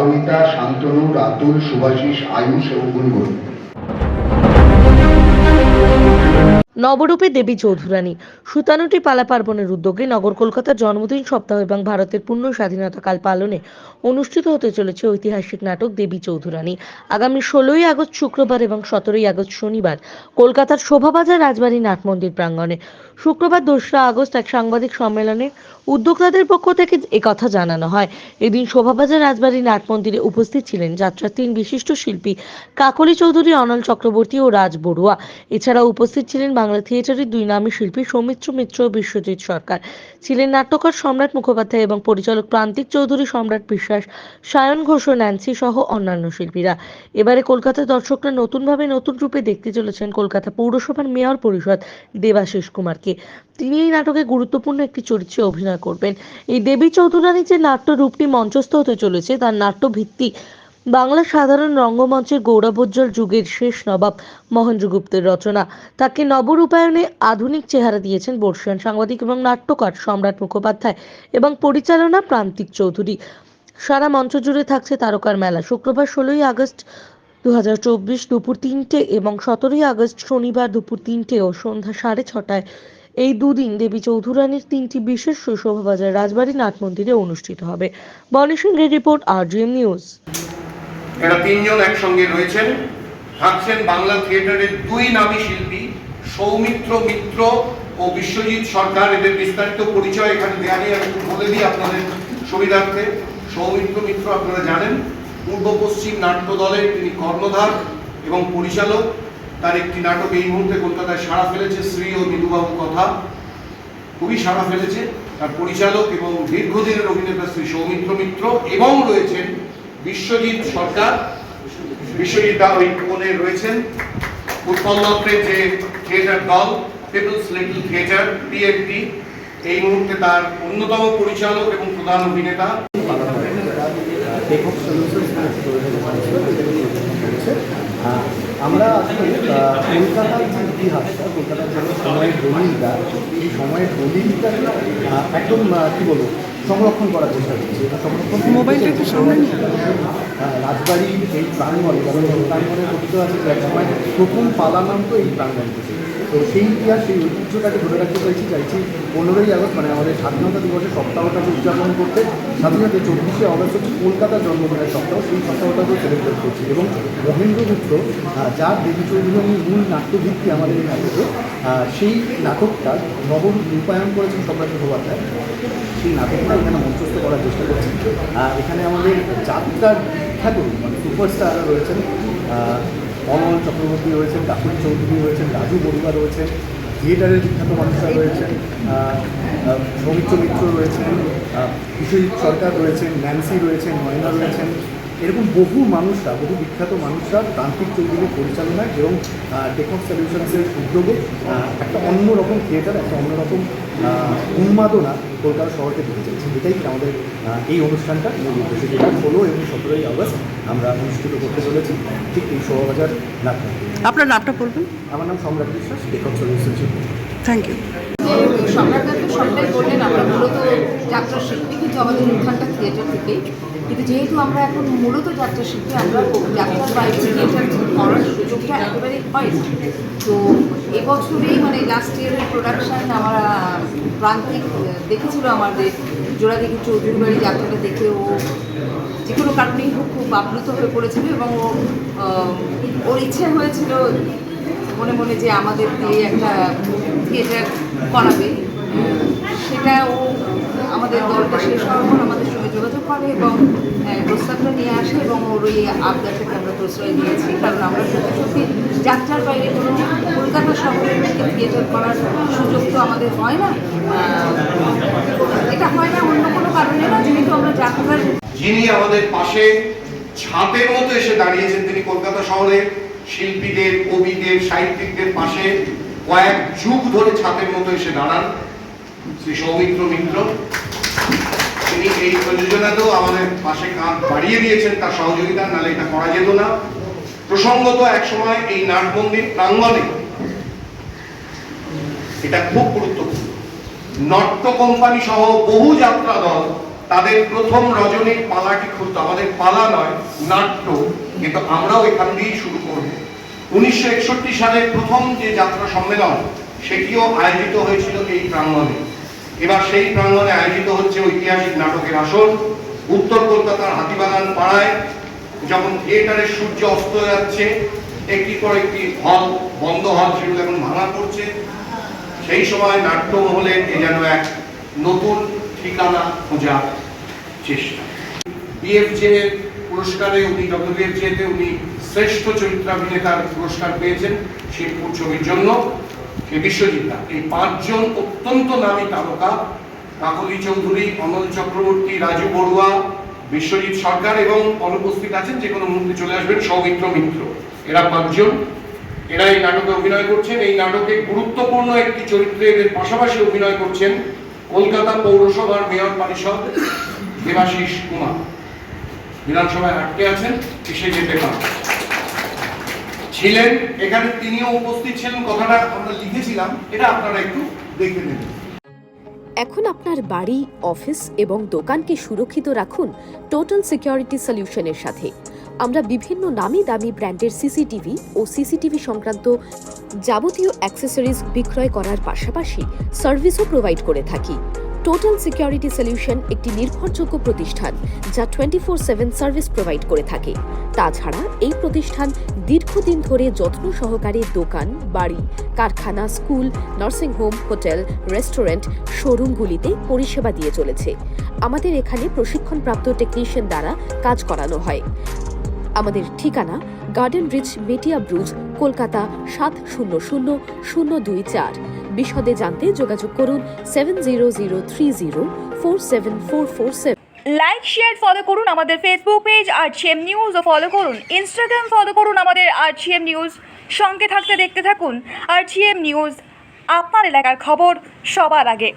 পারমিতা, শান্তনু, রাতুল, শুভাশিস, আয়ুষ এবং গুনগুন। নবরূপে দেবী চৌধুরানী। 57টি পালা পার্বণের উদ্যোগে নগর কলকাতার জন্মদিন সপ্তাহ এবং ভারতের পূর্ণ স্বাধীনতাকাল পালনে অনুষ্ঠিত হতে চলেছে ঐতিহাসিক নাটক দেবী চৌধুরানী। আগামী 16ই আগস্ট শুক্রবার এবং 17ই আগস্ট শনিবার কলকাতার শোভাবাজার রাজবাড়ী নাট মন্দির প্রাঙ্গণে। শুক্রবার 2রা আগস্ট এক সাংবাদিক সম্মেলনে উদ্যোক্তাদের পক্ষ থেকে একথা জানানো হয়। এদিন শোভাবাজার রাজবাড়ী নাট মন্দিরে উপস্থিত ছিলেন যাত্রার 3 বিশিষ্ট শিল্পী কাকলি চৌধুরী, অনল চক্রবর্তী ও রাজ বড়ুয়া। এছাড়াও উপস্থিত ছিলেন বাংলা থিয়েটারের 2 নামী শিল্পী সৌমিত্র মিত্র ও বিশ্বজিৎ সরকার, ছিলেন নাট্যকার সম্রাট মুখোপাধ্যায় এবং পরিচালক প্রান্তিক চৌধুরী, সম্রাট বিশ্বাস, সায়ন ঘোষ ও ন্যান্সি সহ অন্যান্য শিল্পীরা। এবারে কলকাতার দর্শকরা নতুনভাবে নতুন রূপে দেখতে চলেছেন কলকাতা পৌরসভার মেয়র পরিষদ দেবাশিস কুমারকে। তিনি এই নাটকে গুরুত্বপূর্ণ একটি চরিত্রে অভিনয় করবেন। এই দেবী চৌধুরানী যে নাট্য রূপটি মঞ্চস্থ হতে চলেছে তার নাট্য ভিত্তি বাংলা সাধারণ রঙ্গমঞ্চের গৌরবোজ্জ্বল যুগের শেষ নবাব মহেন্দ্রগুপ্তের রচনা। তাকে নবরূপায়ণে আধুনিক চেহারা দিয়েছেন বর্ষিয়ান সাংবাদিক এবং নাট্যকার সম্রাট মুখোপাধ্যায় এবং পরিচালনা প্রান্তিক চৌধুরী। সারা মঞ্চ জুড়ে থাকছে তারকার মেলা। শুক্রবার 16ই আগস্ট 2024 দুপুর 3টে এবং 17ই আগস্ট শনিবার দুপুর 3টে ও সন্ধ্যা 6:30টায় এই দুদিন দেবী চৌধুরানীর 3টি বিশেষ শো শোভাবাজার রাজবাড়ী নাট মন্দিরে অনুষ্ঠিত হবে। বনি সিংহের রিপোর্ট, RGM নিউজ। এরা 3 জন একসঙ্গে রয়েছেন। থাকছেন বাংলা থিয়েটারের 2 নামী শিল্পী সৌমিত্র মিত্র ও বিশ্বজিৎ সরকার। এদের বিস্তারিত পরিচয় এখানে দেওয়া নেই, আমি বলে দিই আপনাদের সুবিধার্থে। সৌমিত্র মিত্র আপনারা জানেন, পূর্ব পশ্চিম নাট্য দলের তিনি কর্ণধার এবং পরিচালক। তার একটি নাটক এই মুহূর্তে কলকাতায় সাড়া ফেলেছে, শ্রী ও নিধুবাবু কথা, খুবই সাড়া ফেলেছে। তার পরিচালক এবং দীর্ঘদিনের অভিনেতা শ্রী সৌমিত্র মিত্র এবং রয়েছেন বিশ্বজিৎ সরকার। বিশ্বজিৎ দা ওই কোণে রয়েছেন। উৎপল দত্তের যে থিয়েটার দল পিপলস লিটল থিয়েটার PLT, এই মুহূর্তে তার অন্যতম পরিচালক এবং প্রধান অভিনেতা। আমরা আসলে কলকাতার যে ইতিহাসটা, কলকাতার যে সময়ের দলিলটা, এই সময়ের দলিলটা একদম কী বলবো সংরক্ষণ করার চেষ্টা করছি। এটা সংরক্ষণ রাজবাড়ির এই প্রাঙ্গণে, প্রাঙ্গণে কথিত আছে যে এক সময় প্রথম পালা নাম তো এই প্রাঙ্গণ থেকে। তো সেই ইতিহাস, সেই ঐতিহ্যটাকে ধরে রাখতে চাইছি 15ই আগস্ট মানে আমাদের স্বাধীনতা দিবসের সপ্তাহটাকে উদযাপন করতে, সাথে সাথে 24শে আগস্ট হচ্ছে কলকাতার জন্মদিনের সপ্তাহ, সেই সপ্তাহটাকেও সেলিব্রেট করছি। এবং মহেন্দ্রগুপ্ত, যার দেবী চৌধুরানীর মূল নাট্যভিত্তি আমাদের এই নাটকে, সেই নাটকটা নবরূপায়ণ করেছেন সম্রাট মুখোপাধ্যায়। সেই নাটকটা এখানে মঞ্চস্থ করার চেষ্টা করছি। এখানে আমাদের যাত্রার বিখ্যাত মানে সুপারস্টাররা রয়েছেন, অনল চক্রবর্তী রয়েছেন, কাকলি চৌধুরী রয়েছেন, রাজু বড়ুয়া রয়েছেন, থিয়েটারের বিখ্যাত মানুষরা রয়েছেন, সৌমিত্র মিত্র রয়েছেন, বিশ্বজিৎ সরকার রয়েছেন, ন্যান্সি রয়েছেন, নয়না রয়েছেন। এরকম বহু মানুষরা, বহু বিখ্যাত মানুষরা প্রান্তিক চৌধুরীর পরিচালনায় এবং টেকঅফ সলিউশনসের উদ্যোগে একটা অন্যরকম থিয়েটার, একটা অন্যরকম উন্মাদনা কলকাতা শহরকে দিতে চাইছি। এটাই আমাদের এই অনুষ্ঠানটা মূল উদ্দেশ্য, যেটা 16 এবং 17ই আগস্ট আমরা অনুষ্ঠিত করতে চলেছি ঠিক এই শোভাবাজার নাটক। আপনার নামটা বলবেন? আমার নাম সম্রাট বিশ্বাস, টেকঅফ সলিউশনস। Thank you. সম্রাট তো সবটাই বললেন, আমরা মূলত যাত্রা শিল্পী, কিন্তু আমাদের উত্থানটা থিয়েটার থেকেই। কিন্তু যেহেতু আমরা এখন মূলত যাত্রা শিল্পী, আমরা যাত্রার বাইরে থিয়েটার করার সুযোগটা একেবারেই হয় না। তো এবছরেই মানে লাস্ট ইয়ারের প্রোডাকশান আমরা প্রান্তিক দেখেছিল, আমাদের জোড়াদিঘি চৌধুরী বাড়ি যাত্রাটা দেখে ও যে কোনো কারণেই হোক খুব আপ্লুত হয়ে পড়েছিল এবং ওর ইচ্ছে হয়েছিল মনে মনে যে আমাদের দিয়ে একটা থিয়েটার করাবে। সেটা ও আমাদের দলটা শেষ হওয়ার পর আমাদের সঙ্গে যোগাযোগ করে এবং প্রস্তাবটা নিয়ে আসে এবং ওর ওই আবদারটাকে আমরা প্রশ্রয় দিয়েছি। কারণ আমরা সত্যি যাত্রার বাইরে কোনো কলকাতা শহরের মধ্যে থিয়েটার করার সুযোগ তো আমাদের হয় না। এটা হয় না অন্য কোনো কারণে না, যেহেতু আমরা যাত্রার। যিনি আমাদের পাশে ছাতের মতো এসে দাঁড়িয়েছেন, তিনি কলকাতা শহরের শিল্পীদের, কবিদের, সাহিত্যিকদের পাশে কয়েক যুগ ধরে ছাতের মতো এসে দাঁড়ান শ্রী সৌমিত্র মিত্র। তিনি এই প্রযোজনাতেও আমাদের পাশে কাঁধ বাড়িয়ে দিয়েছেন তার সহযোগিতা, নাহলে এটা করা যেত না। প্রসঙ্গত একসময় এই নাট মন্দির প্রাঙ্গণে এটা খুব গুরুত্বপূর্ণ, নট্য কোম্পানি সহ বহু যাত্রা দল তাদের প্রথম রজনীর পালাটি খুলতো, আমাদের পালা নয়, নাট্য, কিন্তু আমরাও এখান দিয়েই শুরু করব। 1961 সালে প্রথম যে যাত্রা সম্মেলন, সেটিও আয়োজিত হয়েছিল এই প্রাঙ্গণে। এবার সেই প্রাঙ্গণে আয়োজিত হচ্ছে ঐতিহাসিক নাটকের আসর। উত্তর কলকাতার হাতিবাগান পাড়ায় যখন থিয়েটারের সূর্য অস্ত যাচ্ছে, একটির পর একটি হল বন্ধ হল সেগুলো এখন ভাঙা পড়ছে, সেই সময় নাট্যমহলের এ যেন এক নতুন ঠিকানা খোঁজার চেষ্টা। বিএফজে পুরস্কারে উনি WBFJ-তে উনি শ্রেষ্ঠ চরিত্রাভিনেতার পুরস্কার পেয়েছেন শিবপুর ছবির জন্য। বিশ্বজিৎ দা, এই 5 জন অত্যন্ত নামী তারকা, কাকলি চৌধুরী, অমল চক্রবর্তী, রাজু বড়ুয়া, বিশ্বজিৎ সরকার এবং অনুপস্থিত আছেন, যে কোনো মুহূর্তে চলে আসবেন সৌমিত্র মিত্র, এরা 5 জন। এরা এই নাটকে অভিনয় করছেন। এই নাটকে গুরুত্বপূর্ণ একটি চরিত্রে এদের পাশাপাশি অভিনয় করছেন কলকাতা পৌরসভার মেয়র পরিষদ দেবাশিস কুমার। বিধানসভায় আটকে আছেন, এসে যেতে পারেন ছিলেন এখানে, তিনিও উপস্থিত ছিলেন। কথাটা আমরা লিখেছিলাম, এটা আপনারা একটু দেখে নেবেন। এখন আপনার বাড়ি, অফিস এবং দোকানকে সুরক্ষিত রাখুন টোটাল সিকিউরিটি সলিউশনের সাথে। আমরা বিভিন্ন নামি দামি ব্র্যান্ডের সিসিটিভি ও সিসিটিভি সংক্রান্ত যাবতীয় অ্যাক্সেসরিজ বিক্রয় করার পাশাপাশি সার্ভিসও প্রোভাইড করে থাকি। টোটাল সিকিউরিটি সলিউশন একটি নির্ভরযোগ্য প্রতিষ্ঠান যা 24/7 সার্ভিস প্রোভাইড করে থাকে। তাছাড়া এই প্রতিষ্ঠান দীর্ঘদিন ধরে যত্ন সহকারে দোকান, বাড়ি, কারখানা, স্কুল, নার্সিংহোম, হোটেল, রেস্টুরেন্ট, শোরুমগুলিতে পরিষেবা দিয়ে চলেছে। আমাদের এখানে প্রশিক্ষণপ্রাপ্ত টেকনিশিয়ান দ্বারা কাজ করানো হয়। আমাদের ঠিকানা গার্ডেন রিচ, মেটিয়া ব্রুজ, কলকাতা 700024। বিশদে জানতে যোগাযোগ করুন 7003047447। লাইক, শেয়ার, ফলো করুন আমাদের ফেসবুক পেজ RGM নিউজ ও ফলো করুন ইনস্টাগ্রাম, ফলো করুন আমাদের RGM নিউজ। সঙ্গে থাকতে দেখতে থাকুন RGM নিউজ, আপনার এলাকার খবর সবার আগে।